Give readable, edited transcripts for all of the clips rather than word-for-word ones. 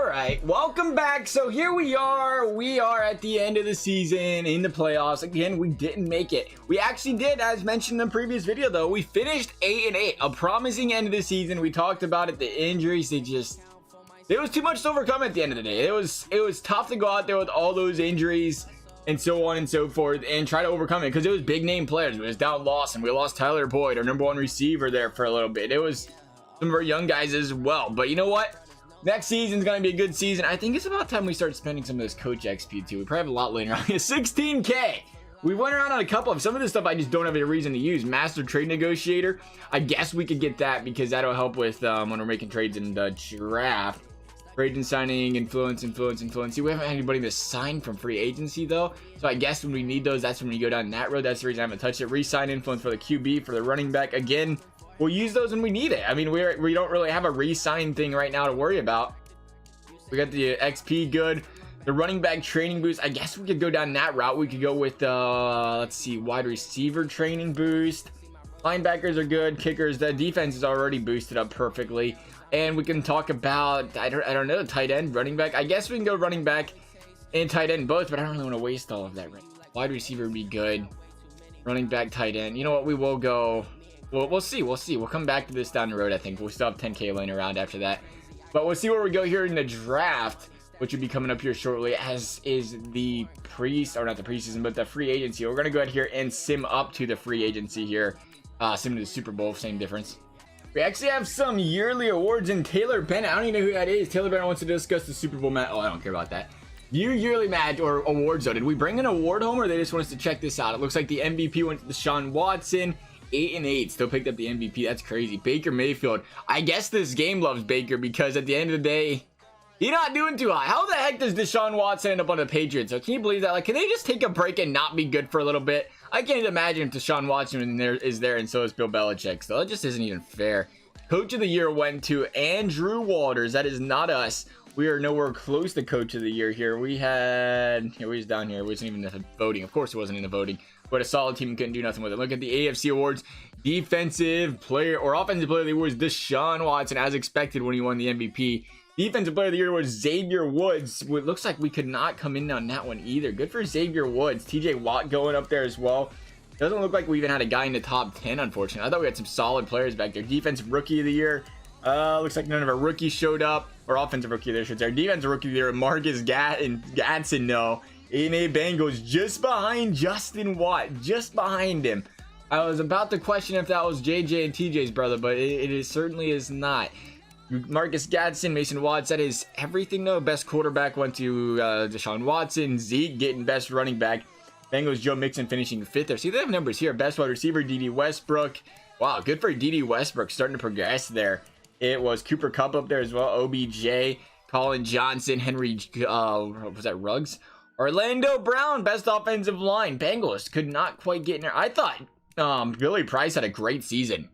right, welcome back. So here we are at the end of the season in the playoffs. Again, we didn't make it. We actually did, as mentioned in the previous video though. We finished 8-8, a promising end of the season. We talked about it, the injuries, it was too much to overcome at the end of the day. It was tough to go out there with all those injuries and so on and so forth and try to overcome it, because it was big name players. It was down Lawson, we lost Tyler Boyd, our number one receiver there for a little bit. It was some of our young guys as well. But you know what, next season's gonna be a good season. I think it's about time we start spending some of this coach XP too. We probably have a lot later on. 16k. We went around on a couple of some of this stuff. I just don't have any reason to use. Master trade negotiator, I guess we could get that because that'll help with when we're making trades in the draft. Trade and signing, influence. See, we haven't had anybody to sign from free agency though, so I guess when we need those, that's when we go down that road. That's the reason I haven't touched it. Re-sign influence for the QB, for the running back. Again, we'll use those when we need it. I mean, we don't really have a re-sign thing right now to worry about. We got the XP good. The running back training boost, I guess we could go down that route. We could go with let's see, wide receiver training boost. Linebackers are good. Kickers, the defense is already boosted up perfectly. And we can talk about, I don't know, tight end, running back. I guess we can go running back and tight end both, but I don't really want to waste all of that. Wide receiver would be good. Running back, tight end. You know what? We will go. Well, we'll see. We'll come back to this down the road. I think we'll still have 10k laying around after that. But we'll see where we go here in the draft, which will be coming up here shortly, as is the not the preseason, but the free agency. We're going to go ahead here and sim up to the free agency here. Sim to the Super Bowl, same difference. We actually have some yearly awards in Taylor Bennett. I don't even know who that is. Taylor Bennett wants to discuss the Super Bowl match. Oh, I don't care about that. Yearly match or awards though. Did we bring an award home, or they just want us to check this out? It looks like the MVP went to Deshaun Watson. 8-8, still picked up the MVP. That's crazy. Baker Mayfield. I guess this game loves Baker, because at the end of the day, he's not doing too hot. How the heck does Deshaun Watson end up on the Patriots? So can you believe that? Like, can they just take a break and not be good for a little bit? I can't imagine if Deshaun Watson is there and so is Bill Belichick. So that just isn't even fair. Coach of the year went to Andrew Waters. That is not us. We are nowhere close to coach of the year here. We had, here, we was down here. It wasn't even in the voting. Of course it wasn't in the voting. But a solid team, couldn't do nothing with it. Look at the AFC awards. Defensive player or offensive player of the year was Deshaun Watson, as expected when he won the MVP. Defensive player of the year was Xavier Woods. It looks like we could not come in on that one either. Good for Xavier Woods. TJ Watt going up there as well. Doesn't look like we even had a guy in the top 10, unfortunately. I thought we had some solid players back there. Defensive rookie of the year. Looks like none of our rookies showed up. Or offensive rookie of the year, should say. Defensive rookie of the year, Marcus Gatson, no. 8-8 Bengals, just behind Justin Watt. Just behind him. I was about to question if that was JJ and TJ's brother, but it certainly is not. Marcus Gatson, Mason Watts, that is everything though. Best quarterback went to Deshaun Watson. Zeke getting best running back. Bengals, Joe Mixon finishing 5th there. See, they have numbers here. Best wide receiver, D.D. Westbrook. Wow, good for D.D. Westbrook, starting to progress there. It was Cooper Kupp up there as well. OBJ, Colin Johnson, Henry, was that Ruggs? Orlando Brown, best offensive line. Bengals could not quite get in there. I thought Billy Price had a great season.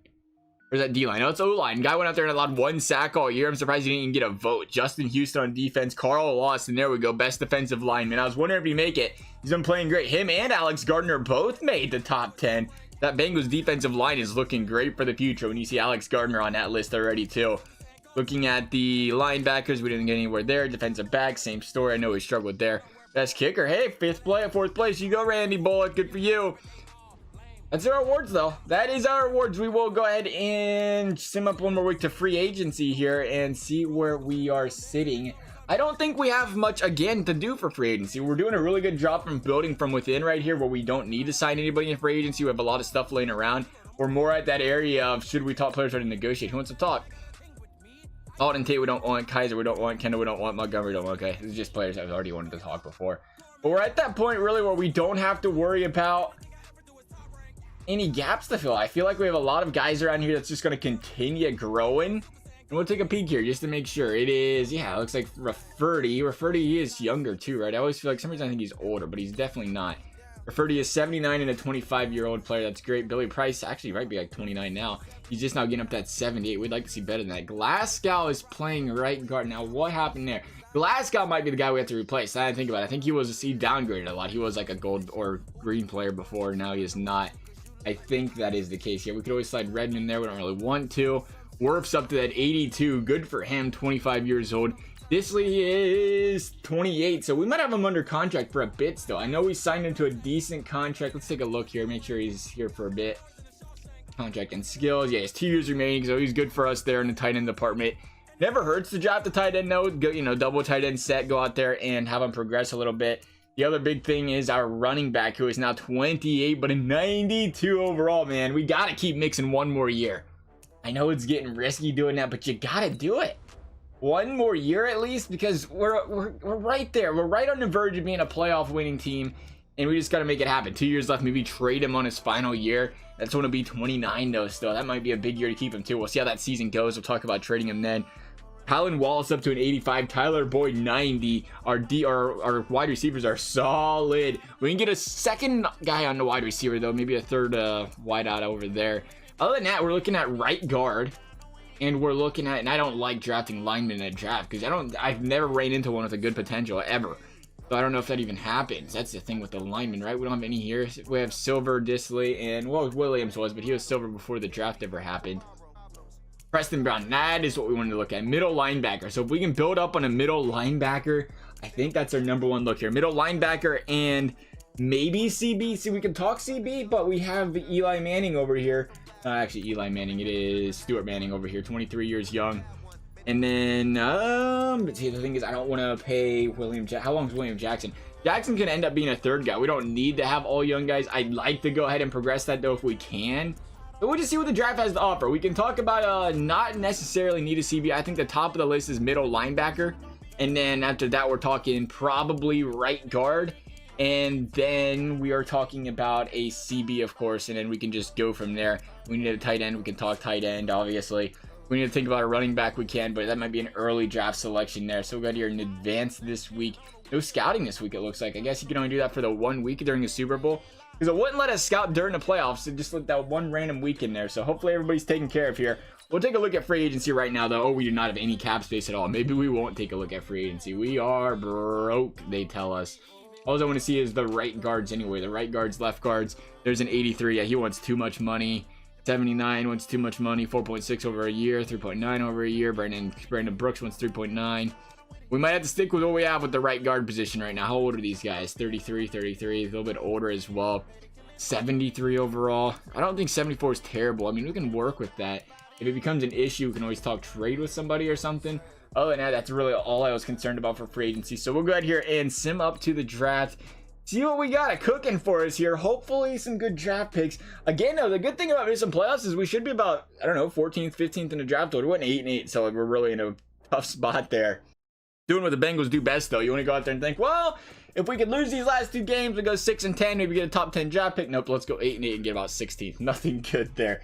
Or is that D-line? No, it's O-line. Guy went out there and allowed 1 sack all year. I'm surprised he didn't even get a vote. Justin Houston on defense. Carl Lawson, there we go. Best defensive lineman. I was wondering if he'd make it. He's been playing great. Him and Alex Gardner both made the top 10. That Bengals defensive line is looking great for the future when you see Alex Gardner on that list already too. Looking at the linebackers, we didn't get anywhere there. Defensive back, same story. I know we struggled there. Best kicker. Hey, 4th place. You go, Randy Bullock. Good for you. That's our awards though. That is our awards. We will go ahead and sim up one more week to free agency here and see where we are sitting. I don't think we have much again to do for free agency. We're doing a really good job from building from within right here, where we don't need to sign anybody in free agency. We have a lot of stuff laying around. We're more at that area of, should we talk players trying to negotiate? Who wants to talk? Alden Tate we don't want. Kaiser we don't want. Kendall we don't want. Montgomery we don't want. Okay, this is just players I've already wanted to talk before. But we're at that point really where we don't have to worry about any gaps to fill. I feel like we have a lot of guys around here that's just going to continue growing. And we'll take a peek here just to make sure. It is, yeah, it looks like Rafferty. Rafferty is younger too, right? I always feel like some reason I think he's older, but he's definitely not. Rafferty is 79 and a 25-year-old player. That's great. Billy Price actually might be like 29 now. He's just now getting up to that 78. We'd like to see better than that. Glasgow is playing right guard. Now, what happened there? Glasgow might be the guy we have to replace. I didn't think about it. I think he downgraded a lot. He was like a gold or green player before. Now he is not. I think that is the case. Yeah, we could always slide Redden in there. We don't really want to. Worf's up to that 82. Good for him. 25 years old. Disley is 28, so we might have him under contract for a bit still. I know we signed him to a decent contract. Let's take a look here, make sure he's here for a bit. Contract and skills, yeah, he's 2 years remaining, so he's good for us there in the tight end department. Never hurts to draft the tight end, though. Go, you know, double tight end set, go out there and have him progress a little bit. The other big thing is our running back, who is now 28, but a 92 overall, man. We got to keep mixing one more year. I know it's getting risky doing that, but you got to do it. One more year at least, because we're right there. We're right on the verge of being a playoff winning team, and we just got to make it happen. 2 years left, maybe trade him on his final year. That's going to be 29 though still. That might be a big year to keep him too. We'll see how that season goes. We'll talk about trading him then. Colin Wallace up to an 85. Tyler Boyd 90. Our wide receivers are solid. We can get a second guy on the wide receiver though. Maybe a third wide out over there. Other than that, we're looking at right guard. And we're looking at, and I don't like drafting linemen in a draft because I've never ran into one with a good potential ever. So I don't know if that even happens. That's the thing with the linemen, right? We don't have any here. We have Silver, Disley, and well, Williams was, but he was Silver before the draft ever happened. Preston Brown, that is what we wanted to look at. Middle linebacker. So if we can build up on a middle linebacker, I think that's our number one look here. Middle linebacker and maybe CB. See, we can talk CB, but we have Eli Manning over here. Actually, Eli Manning. It is Stuart Manning over here, 23 years young. And then, see, the thing is, I don't want to pay how long is William Jackson? Jackson can end up being a third guy. We don't need to have all young guys. I'd like to go ahead and progress that, though, if we can. But we'll just see what the draft has to offer. We can talk about not necessarily need a CB. I think the top of the list is middle linebacker. And then after that, we're talking probably right guard. And then we are talking about a CB, of course, and then we can just go from there. We need a tight end. We can talk tight end, obviously. We need to think about a running back. We can, but that might be an early draft selection there. So we got here in advance this week. No scouting this week, it looks like. I guess you can only do that for the 1 week during the Super Bowl, because it wouldn't let us scout during the playoffs. It just let that one random week in there. So hopefully everybody's taken care of here. We'll take a look at free agency right now, though. Oh, we do not have any cap space at all. Maybe we won't take a look at free agency. We are broke, they tell us. All I want to see is the right guards anyway. The right guards, left guards. There's an 83. Yeah, he wants too much money. 79 wants too much money. 4.6 over a year. 3.9 over a year. Brandon Brooks wants 3.9. We might have to stick with what we have with the right guard position right now. How old are these guys? 33, 33. A little bit older as well. 73 overall. I don't think 74 is terrible. I mean, we can work with that. If it becomes an issue, we can always talk trade with somebody or something. Other than that, that's really all I was concerned about for free agency. So we'll go ahead here and sim up to the draft. See what we got cooking for us here. Hopefully some good draft picks. Again, though, the good thing about missing playoffs is we should be about, I don't know, 14th, 15th in the draft order. We went 8-8, so we're really in a tough spot there. Doing what the Bengals do best, though. You want to go out there and think, well, if we could lose these last 2 games, we go 6-10, maybe get a top 10 draft pick. Nope, let's go 8-8 and get about 16th. Nothing good there.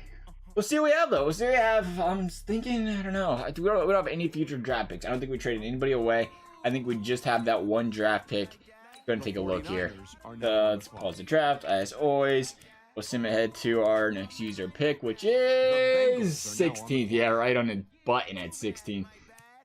We'll see what we have, though. We'll see what we have. I'm thinking, I don't know. We don't have any future draft picks. I don't think we traded anybody away. I think we just have that one draft pick. Going to take a look here. Let's pause the draft, as always. We'll sim ahead to our next user pick, which is 16th. Yeah, right on the button at 16th.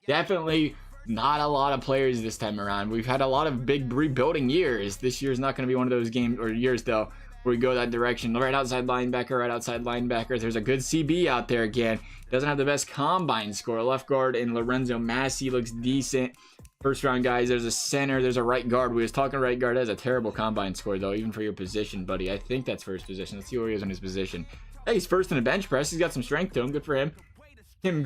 Definitely not a lot of players this time around. We've had a lot of big rebuilding years. This year's not going to be one of those games or years, though, where we go that direction. Right outside linebacker, right outside linebacker. There's a good CB out there again. Doesn't have the best combine score. Left guard and Lorenzo Massey looks decent. First round guys, there's a center, there's a right guard. We was talking right guard has a terrible combine score, though, even for your position, buddy. I think that's first position. Let's see where he is in his position. Hey, he's first in the bench press. He's got some strength to him. Good for him. Tim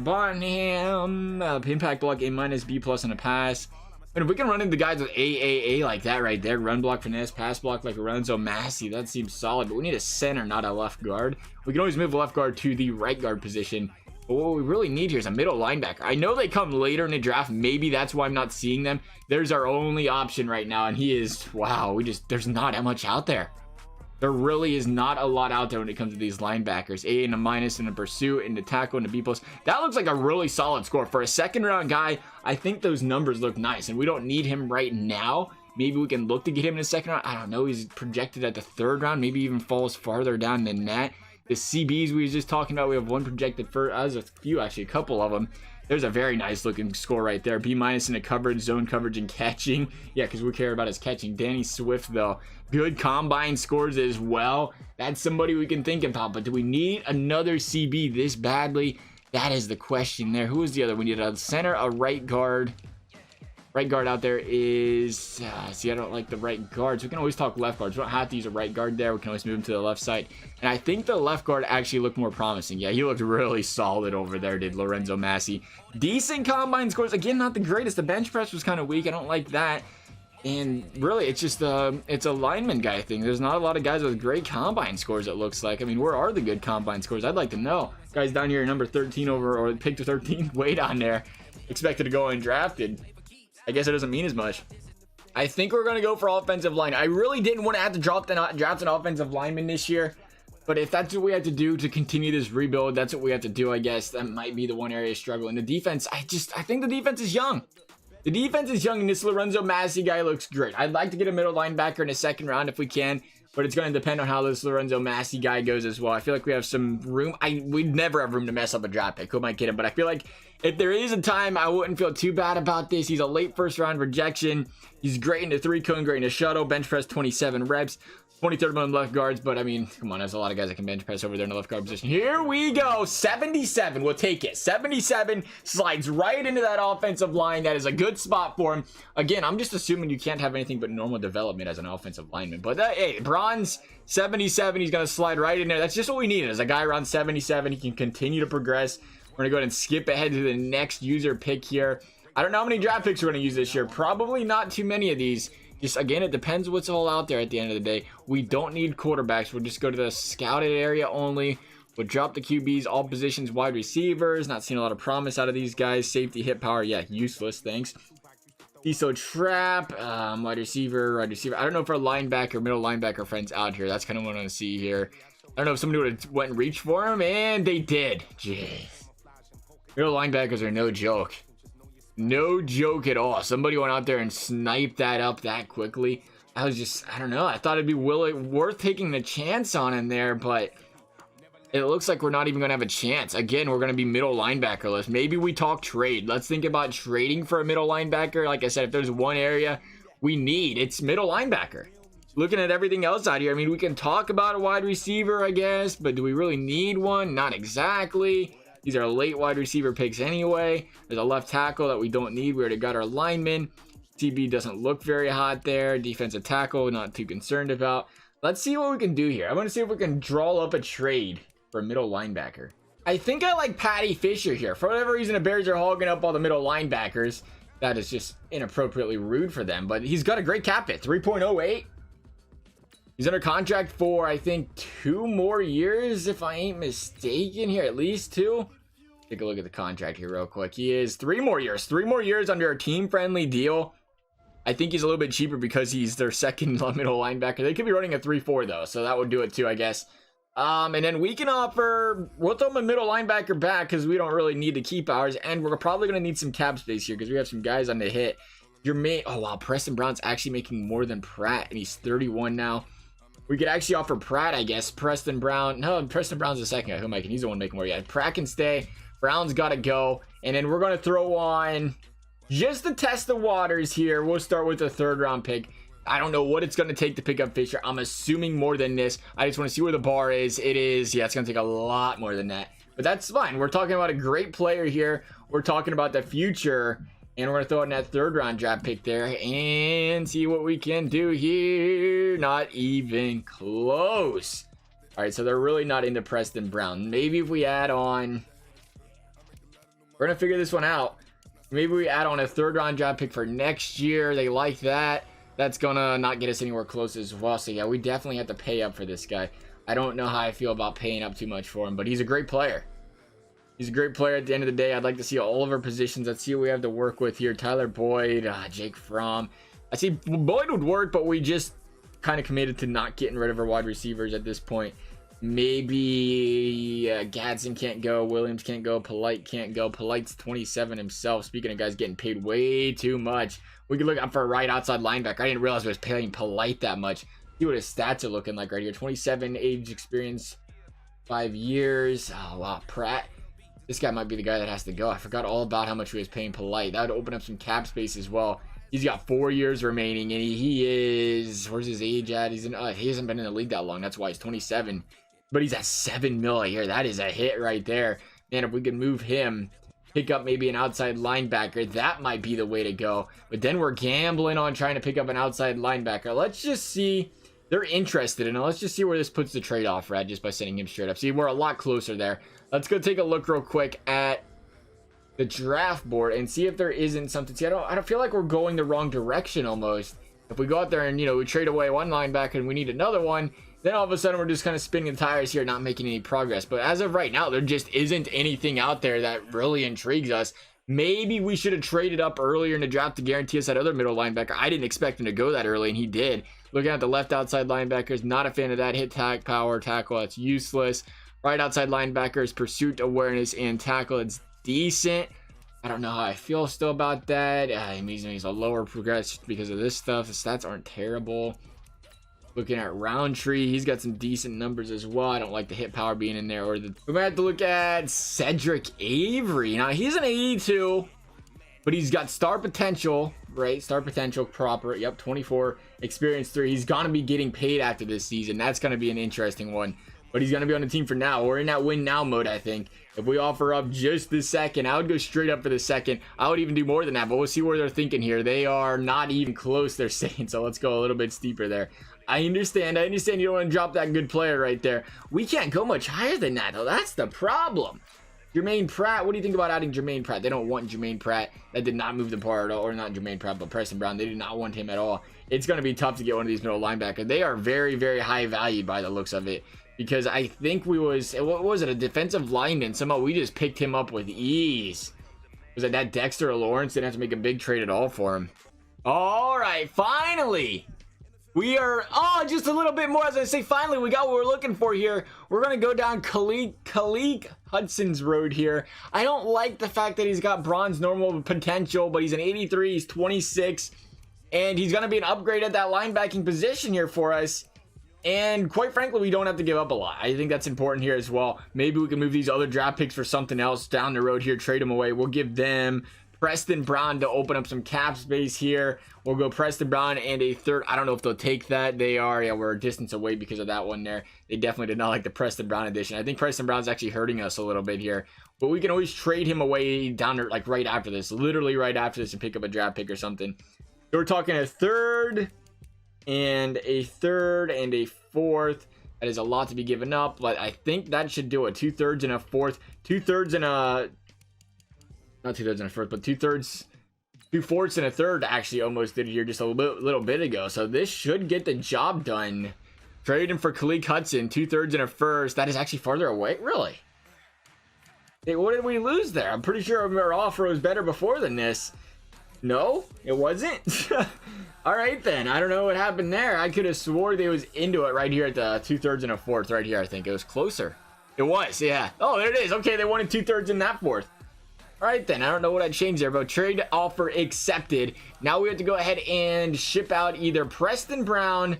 Bonham, impact block A-, B+ on a pass. And if we can run into guys with AAA like that right there, run block, finesse, pass block like Lorenzo Massey, that seems solid. But we need a center, not a left guard. We can always move left guard to the right guard position. But what we really need here is a middle linebacker. I know they come later in the draft. Maybe that's why I'm not seeing them. There's our only option right now, and he is, wow, there's not that much out there. There really is not a lot out there when it comes to these linebackers. A and a minus in the pursuit, and the tackle, and the B+. That looks like a really solid score. For a second round guy, I think those numbers look nice, and we don't need him right now. Maybe we can look to get him in the second round. I don't know. He's projected at the 3rd round. Maybe even falls farther down than that. The CBs we were just talking about, we have one projected for us, a few actually, a couple of them. There's a very nice looking score right there. B- in the coverage, zone coverage, and catching. Yeah, because we care about his catching. Danny Swift, though, good combine scores as well. That's somebody we can think about. But do we need another CB this badly? That is the question there. Who is the other? We need a center, a right guard. Right guard out there is... see, I don't like the right guards. We can always talk left guards. We don't have to use a right guard there. We can always move him to the left side. And I think the left guard actually looked more promising. Yeah, he looked really solid over there, did Lorenzo Massey. Decent combine scores. Again, not the greatest. The bench press was kind of weak. I don't like that. And really, it's just it's a lineman guy thing. There's not a lot of guys with great combine scores, it looks like. I mean, where are the good combine scores? I'd like to know. Guys down here, number 13 over, or picked to 13th, way down there. Expected to go undrafted. I guess it doesn't mean as much. I think we're going to go for offensive line. I really didn't want to have to draft an offensive lineman this year. But if that's what we have to do to continue this rebuild, that's what we have to do, I guess. That might be the one area struggling. The defense, I think the defense is young. The defense is young, and this Lorenzo Massey guy looks great. I'd like to get a middle linebacker in a second round if we can, but it's going to depend on how this Lorenzo Massey guy goes as well. I feel like we have some room. We'd never have room to mess up a draft pick. Who am I kidding? But I feel like if there is a time, I wouldn't feel too bad about this. He's a late first round rejection. He's great in the 3-cone, great in the shuttle. Bench press 27 reps. 23rd among left guards, but I mean, come on, there's a lot of guys that can bench press over there in the left guard position. Here we go, 77, we'll take it. 77 slides right into that offensive line. That is a good spot for him. Again, I'm just assuming you can't have anything but normal development as an offensive lineman, but hey, bronze 77, he's gonna slide right in there. That's just what we need. As a guy around 77, he can continue to progress. We're gonna go ahead and skip ahead to the next user pick here. I don't know how many draft picks we're gonna use this year. Probably not too many of these. Just, again, it depends what's all out there at the end of the day. We don't need quarterbacks. We'll just go to the scouted area only. We'll drop the QBs, all positions, wide receivers. Not seeing a lot of promise out of these guys. Safety, hit power, yeah, useless, thanks. ESO trap, wide receiver. I don't know if our linebacker, middle linebacker friends out here. That's kind of what I want to see here. I don't know if somebody would have went and reached for him, and they did. Jeez. Middle linebackers are no joke. No joke at all. Somebody went out there and sniped that up that quickly. I don't know. I thought it'd be worth taking the chance on in there, but it looks like we're not even going to have a chance. Again, we're going to be middle linebacker list. Maybe we talk trade. Let's think about trading for a middle linebacker. Like I said, if there's one area we need, it's middle linebacker. Looking at everything else out here, I mean, we can talk about a wide receiver, I guess, but do we really need one? Not exactly. These are late wide receiver picks anyway. There's a left tackle that we don't need. We already got our lineman. TB doesn't look very hot there. Defensive tackle, not too concerned about. Let's see what we can do here. I want to see if we can draw up a trade for a middle linebacker. I think I like Patty Fisher here. For whatever reason, the Bears are hogging up all the middle linebackers. That is just inappropriately rude for them. But he's got a great cap hit, 3.08. He's under contract for, I think, 2 more years, if I ain't mistaken here. At least 2. Take a look at the contract here real quick. He is 3 more years. 3 more years under a team-friendly deal. I think he's a little bit cheaper because he's their second middle linebacker. They could be running a 3-4, though, so that would do it, too, I guess. And then we can offer... We'll throw him a middle linebacker back because we don't really need to keep ours. And we're probably going to need some cap space here because we have some guys on the hit. Oh, wow. Preston Brown's actually making more than Pratt, and he's 31 now. We could actually offer Pratt, I guess. Preston Brown. No, Preston Brown's the second guy. Who am I? He's the one making more. Yeah, Pratt can stay. Brown's got to go. And then we're going to throw on, just to test the waters here, we'll start with a 3rd round pick. I don't know what it's going to take to pick up Fisher. I'm assuming more than this. I just want to see where the bar is. It is, yeah, it's going to take a lot more than that. But that's fine. We're talking about a great player here. We're talking about the future. And we're going to throw in that 3rd round draft pick there and see what we can do here. Not even close. All right, so they're really not into Preston Brown. Maybe if we add on... We're going to figure this one out. Maybe we add on a 3rd round draft pick for next year. They like that. That's going to not get us anywhere close as well. So, yeah, we definitely have to pay up for this guy. I don't know how I feel about paying up too much for him, but he's a great player. He's a great player at the end of the day. I'd like to see all of our positions. Let's see what we have to work with here. Tyler Boyd, Jake Fromm. I see Boyd would work, but we just kind of committed to not getting rid of our wide receivers at this point. Maybe Gadsden can't go. Williams can't go. Polite can't go. Polite's 27 himself. Speaking of guys getting paid way too much, we could look out for a right outside linebacker. I didn't realize we was paying Polite that much. See what his stats are looking like right here. 27 age experience, 5 years. Oh, wow. Pratt. This guy might be the guy that has to go. I forgot all about how much we was paying Polite. That would open up some cap space as well. He's got 4 years remaining, and he is... Where's his age at? He hasn't been in the league that long. That's why he's 27. But he's at $7 million a year. That is a hit right there. man, if we could move him, pick up maybe an outside linebacker, that might be the way to go. But then we're gambling on trying to pick up an outside linebacker. Let's just see. They're interested in it. Let's just see where this puts the trade-off, Rad, just by sending him straight up. See, we're a lot closer there. Let's go take a look real quick at the draft board and see if there isn't something. See, I don't feel like we're going the wrong direction almost. If we go out there and, we trade away one linebacker and we need another one, then all of a sudden we're just kind of spinning the tires here, not making any progress. But as of right now, there just isn't anything out there that really intrigues us. Maybe we should have traded up earlier in the draft to guarantee us that other middle linebacker. I didn't expect him to go that early, and he did. Looking at the left outside linebackers, not a fan of that. Hit, tag, power, tackle, that's useless. Right outside linebackers, pursuit, awareness, and tackle, it's decent. I don't know how I feel still about that. He's a lower progress because of this stuff. The stats aren't terrible. Looking at Roundtree, he's got some decent numbers as well. I don't like the hit power being in there. We might have to look at Cedric Avery. Now, he's an 82, but he's got star potential, right? Star potential proper. Yep, 24, experience 3. He's going to be getting paid after this season. That's going to be an interesting one. But he's going to be on the team for now. We're in that win now mode, I think. If we offer up just the second, I would go straight up for the second. I would even do more than that, but we'll see where they're thinking here. They are not even close, they're saying, so let's go a little bit steeper there. I understand you don't want to drop that good player right there. We can't go much higher than that, though. That's the problem. Jermaine Pratt, what do you think about adding Jermaine Pratt? They don't want Jermaine Pratt. That did not move the part, or not Jermaine Pratt, but Preston Brown. They did not want him at all. It's going to be tough to get one of these middle linebackers. They are very, very high valued by the looks of it. Because I think what was it, a defensive lineman? Somehow we just picked him up with ease. Was it that Dexter Lawrence? Didn't have to make a big trade at all for him. All right, finally. We are, just a little bit more. As I say, finally, we got what we're looking for here. We're going to go down Khalid Hudson's road here. I don't like the fact that he's got bronze normal potential, but he's an 83, he's 26, and he's going to be an upgrade at that linebacking position here for us. And quite frankly, we don't have to give up a lot. I think that's important here as well. Maybe we can move these other draft picks for something else down the road here, trade them away. We'll give them Preston Brown to open up some cap space here. We'll go Preston Brown and a third. I don't know if they'll take that. They are, we're a distance away because of that one there. They definitely did not like the Preston Brown edition. I think Preston Brown's actually hurting us a little bit here. But we can always trade him away down there, like right after this. Literally right after this and pick up a draft pick or something. So we're talking a third and a fourth. That is a lot to be given up, but I think that should do it. 2/3 and a fourth. 2/3 and a... Not 2/3 and a fourth, but 2/3... 2/4 and a third actually almost did it here just a little bit ago. So this should get the job done. Trading for Khalid Hudson. 2/3 and a first. That is actually farther away? Really? Hey, what did we lose there? I'm pretty sure our offer was better before than this. No, it wasn't. All right, then. I don't know what happened there. I could have swore they was into it right here at the 2/3 and a fourth right here. I think it was closer. It was, yeah. Oh, there it is. Okay, they wanted 2/3 in that fourth. All right, then. I don't know what I changed there, but trade offer accepted. Now we have to go ahead and ship out either Preston Brown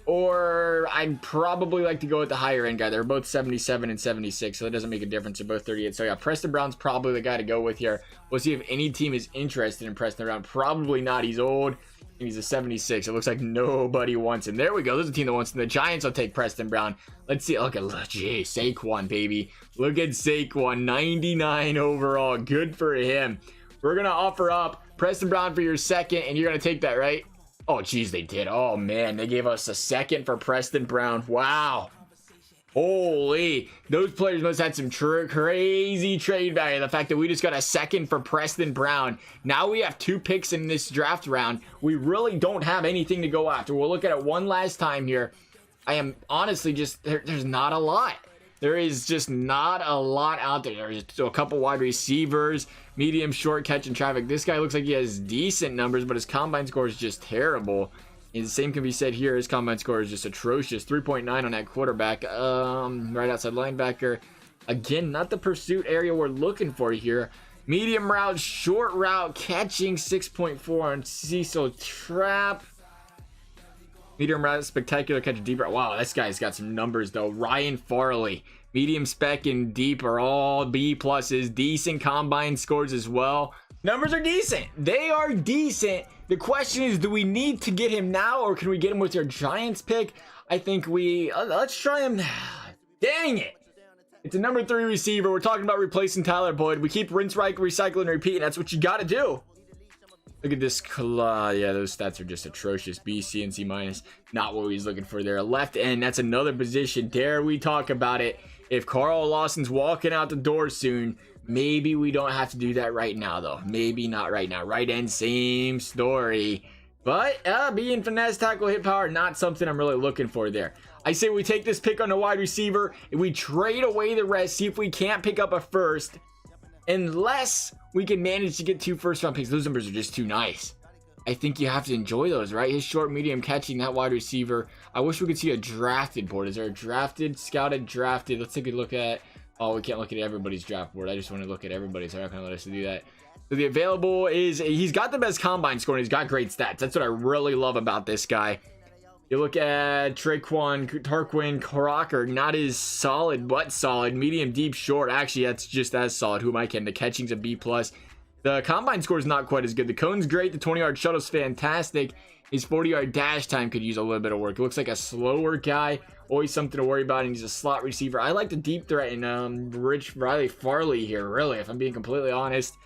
or I'd probably like to go with the higher end guy. They're both 77 and 76, so that doesn't make a difference. They're both 38. So yeah, Preston Brown's probably the guy to go with here. We'll see if any team is interested in Preston Brown. Probably not. He's old and he's a 76. It looks like nobody wants him. There we go. There's a team that wants him. The Giants will take Preston Brown. Let's see. Look at, geez, Saquon, baby. Look at Saquon, 99 overall. Good for him. We're going to offer up Preston Brown for your second, and you're going to take that, right? Oh, geez, they did. Oh, man, they gave us a second for Preston Brown. Wow. Holy. Those players must have had some crazy trade value. The fact that we just got a second for Preston Brown. Now we have 2 picks in this draft round. We really don't have anything to go after. We'll look at it one last time here. I am honestly just, there's not a lot. There is just not a lot out there. There's a couple wide receivers, medium, short, catch, and traffic. This guy looks like he has decent numbers, but his combine score is just terrible. And the same can be said here. His combine score is just atrocious. 3.9 on that quarterback. Right outside linebacker. Again, not the pursuit area we're looking for here. Medium route, short route, catching 6.4 on Cecil Trap. Medium route, spectacular catch, deep route. Wow, this guy's got some numbers though. Ryan Farley, medium, spec, and deep are all B pluses. Decent combine scores as well. Numbers are decent. They are decent. The question is, do we need to get him now, or can we get him with your Giants pick? I think let's try him. Dang it. It's a number 3 receiver. We're talking about replacing Tyler Boyd. We keep rinse, recycle, and repeat, and that's what you got to do. Look at this. Yeah, those stats are just atrocious. B, C, and C minus. Not what he's looking for there. Left end, that's another position. Dare we talk about it? If Carl Lawson's walking out the door soon, maybe we don't have to do that right now, though. Maybe not right now. Right end, same story. But being finesse, tackle, hit power, not something I'm really looking for there. I say we take this pick on a wide receiver, and we trade away the rest, see if we can't pick up a first, unless we can manage to get 2 first-round picks. Those numbers are just too nice. I think you have to enjoy those, right? His short, medium catching, that wide receiver. I wish we could see a drafted board. Is there a drafted, scouted, drafted? Let's take a look at... Oh, we can't look at everybody's draft board. I just want to look at everybody's. They're not going to let us do that. So the available is... He's got the best combine score, and he's got great stats. That's what I really love about this guy. You look at Tarquin Crocker, not as solid, but solid. Medium, deep, short. Actually, that's just as solid. Who am I kidding? The catching's a B+. The combine score is not quite as good. The cone's great. The 20-yard shuttle's fantastic. His 40-yard dash time could use a little bit of work. It looks like a slower guy. Always something to worry about, and he's a slot receiver. I like the deep threat in Rich Riley Farley here, really, if I'm being completely honest.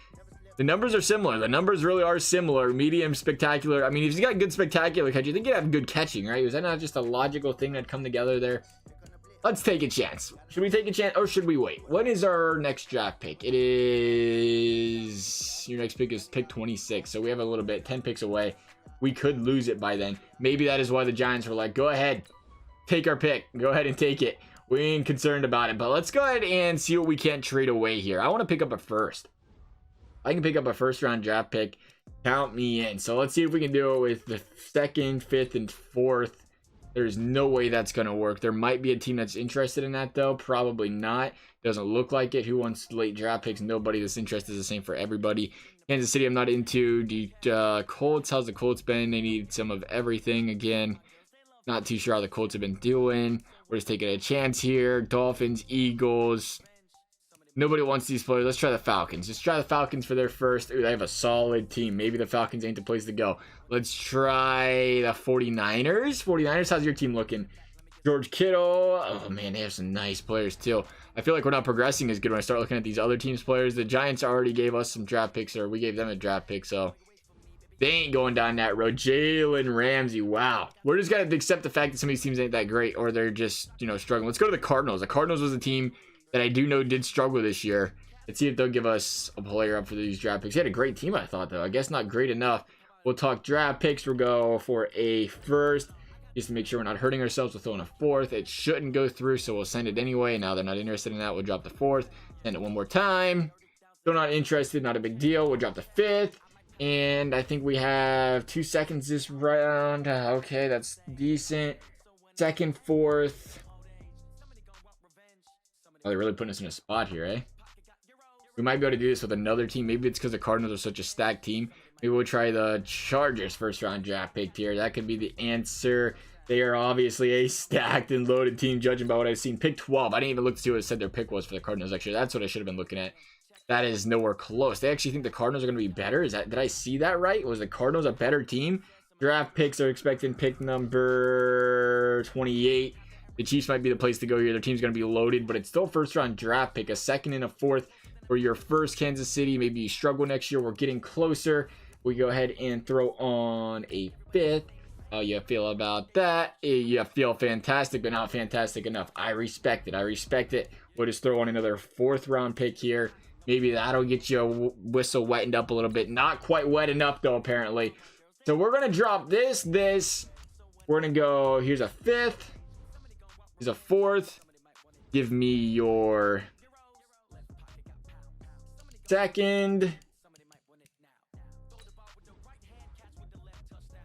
The numbers are similar. The numbers really are similar. Medium, spectacular. I mean, if he's got good spectacular catch, you think he'd have good catching, right? Was that not just a logical thing that'd come together there? Let's take a chance. Should we take a chance, or should we wait? When is our next draft pick? It is... Your next pick is pick 26, so we have a little bit, 10 picks away. We could lose it by then. Maybe that is why the Giants were like, go ahead, take our pick. Go ahead and take it. We ain't concerned about it, but let's go ahead and see what we can't trade away here. I want to pick up a first. I can pick up a first-round draft pick. Count me in. So let's see if we can do it with the 2nd, 5th, and 4th. There's no way that's going to work. There might be a team that's interested in that, though. Probably not. Doesn't look like it. Who wants late draft picks? Nobody. This interest is the same for everybody. Kansas City, I'm not into. The Colts, how's the Colts been? They need some of everything again. Not too sure how the Colts have been doing. We're just taking a chance here. Dolphins, Eagles. Nobody wants these players. Let's try the Falcons. Just try the Falcons for their first. Ooh, they have a solid team. Maybe the Falcons ain't the place to go. Let's try the 49ers. 49ers, how's your team looking? George Kittle. Oh, man, they have some nice players, too. I feel like we're not progressing as good when I start looking at these other teams' players. The Giants already gave us some draft picks, or we gave them a draft pick, so they ain't going down that road. Jalen Ramsey, wow. We're just going to accept the fact that some of these teams ain't that great, or they're just, struggling. Let's go to the Cardinals. The Cardinals was a team that I do know did struggle this year. Let's see if they'll give us a player up for these draft picks. He had a great team, I thought, though. I guess not great enough. We'll talk draft picks. We'll go for a first, just to make sure we're not hurting ourselves. We'll throw in a 4th. It shouldn't go through, so we'll send it anyway. Now they're not interested in that. We'll drop the 4th. Send it one more time. Still not interested. Not a big deal. We'll drop the 5th. And I think we have 2 seconds this round. Okay, that's decent. 2nd, 4th. Oh, they're really putting us in a spot here, eh? We might be able to do this with another team. Maybe it's because the Cardinals are such a stacked team. Maybe we'll try the Chargers first-round draft pick here. That could be the answer. They are obviously a stacked and loaded team, judging by what I've seen. Pick 12. I didn't even look to see what it said their pick was for the Cardinals. Actually, that's what I should have been looking at. That is nowhere close. They actually think the Cardinals are going to be better. Did I see that right? Was the Cardinals a better team? Draft picks are expecting pick number 28. The Chiefs might be the place to go here. Their team's going to be loaded, but it's still first-round draft pick. A 2nd and a 4th for your first Kansas City. Maybe you struggle next year. We're getting closer. We go ahead and throw on a 5th. How you feel about that? You feel fantastic, but not fantastic enough. I respect it. I respect it. We'll just throw on another 4th-round pick here. Maybe that'll get you a whistle wetted up a little bit. Not quite wet enough, though, apparently. So we're going to drop this. We're going to go, here's a 5th. Here's a 4th. Give me your 2nd.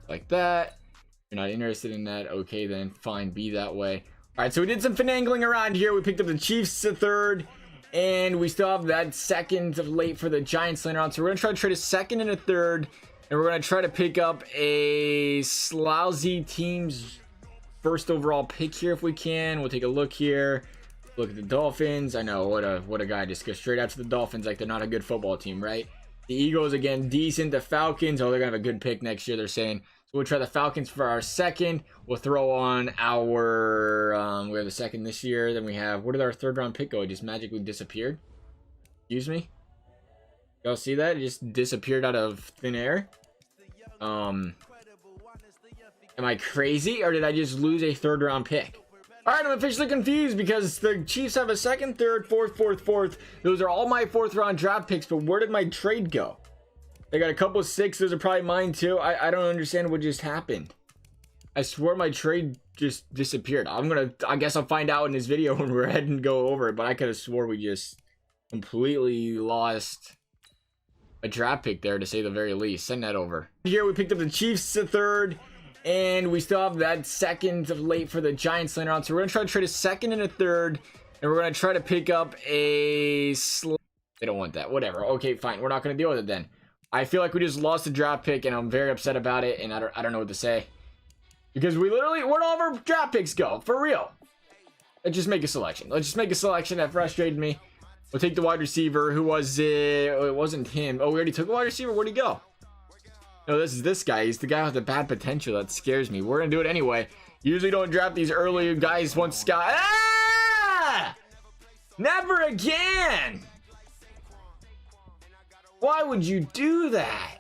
Like that. You're not interested in that. Okay, then. Fine. Be that way. All right, so we did some finagling around here. We picked up the Chiefs a 3rd. And we still have that 2nd of late for the Giants later on. So we're going to try to trade a 2nd and a 3rd. And we're going to try to pick up a Slousy team's first overall pick here if we can. We'll take a look here. Look at the Dolphins. I know, what a guy. Just go straight out to the Dolphins like they're not a good football team, right? The Eagles, again, decent. The Falcons, oh, they're going to have a good pick next year, they're saying. We'll try the Falcons for our second. We'll throw on our, we have a second this year. Then we have, where did our third round pick go? It just magically disappeared. Excuse me? Y'all see that? It just disappeared out of thin air. Am I crazy? Or did I just lose a third round pick? Alright, I'm officially confused because the Chiefs have a second, third, fourth. Those are all my fourth round draft picks, but where did my trade go? They got a couple of 6. Those are probably mine too. I don't understand what just happened. I swear my trade just disappeared. I guess I'll find out in this video when we're heading to go over it, but I could have swore we just completely lost a draft pick there, to say the very least. Send that over. Here we picked up the Chiefs a third, and we still have that second of late for the Giants later on. So we're going to try to trade a second and a third, and we're going to try to pick up a... They don't want that. Whatever. Okay, fine. We're not going to deal with it then. I feel like we just lost a draft pick, and I'm very upset about it, and I don't know what to say. Because where'd all of our draft picks go? For real. Let's just make a selection. That frustrated me. We'll take the wide receiver. Who was it? Oh, it wasn't him. Oh, we already took a wide receiver. Where'd he go? No, this is this guy. He's the guy with the bad potential. That scares me. We're going to do it anyway. Usually don't draft these early guys once Scott. Ah! Never again. Why would you do that?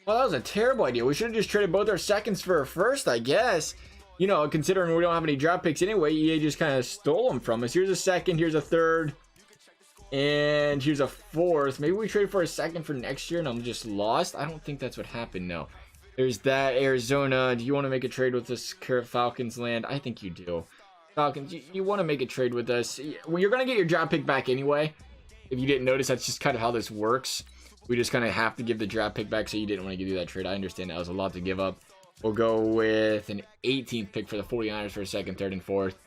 Well, that was a terrible idea. We should have just traded both our seconds for a first, I guess. You know, considering we don't have any draft picks anyway, EA just kind of stole them from us. Here's a second, here's a third, and here's a fourth. Maybe we trade for a second for next year and I'm just lost. I don't think that's what happened, no. There's that. Arizona, do you want to make a trade with this Falcons land? I think you do. Falcons, you want to make a trade with us. Well, you're going to get your draft pick back anyway. If you didn't notice, that's just kind of how this works. We just kind of have to give the draft pick back, so you didn't want to do that trade. I understand that was a lot to give up. We'll go with an 18th pick for the 49ers for a second, third, and fourth.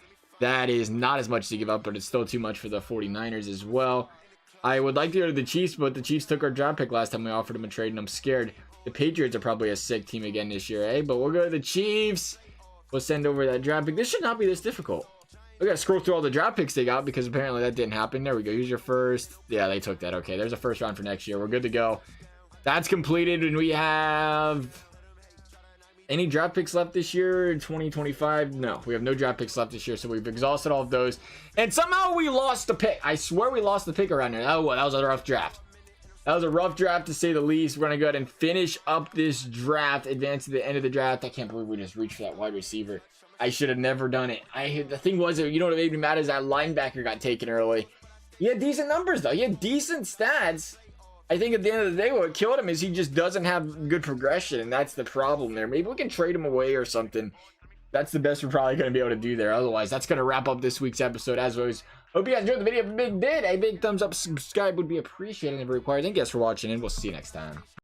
That is not as much to give up, but it's still too much for the 49ers as well. I would like to go to the Chiefs, but the Chiefs took our draft pick last time we offered them a trade, and I'm scared. The Patriots are probably a sick team again this year, eh? But we'll go to the Chiefs. We'll send over that draft pick. This should not be this difficult. We gotta scroll through all the draft picks they got because apparently that didn't happen. There we go. Use your first. Yeah, they took that. Okay, there's a first round for next year. We're good to go. That's completed, and we have any draft picks left this year in 2025? No, we have no draft picks left this year, so we've exhausted all of those. And somehow we lost the pick. I swear we lost the pick around here. Oh, that was a rough draft. That was a rough draft to say the least. We're gonna go ahead and finish up this draft, advance to the end of the draft. I can't believe we just reached for that wide receiver. I should have never done it. The thing was, you know what made me mad is that linebacker got taken early. He had decent numbers though. He had decent stats. I think at the end of the day, what killed him is he just doesn't have good progression, and that's the problem there. Maybe we can trade him away or something. That's the best we're probably going to be able to do there. Otherwise, that's going to wrap up this week's episode. As always, hope you guys enjoyed the video. If you did, a big thumbs up, subscribe would be appreciated and required. Thank you guys for watching, and we'll see you next time.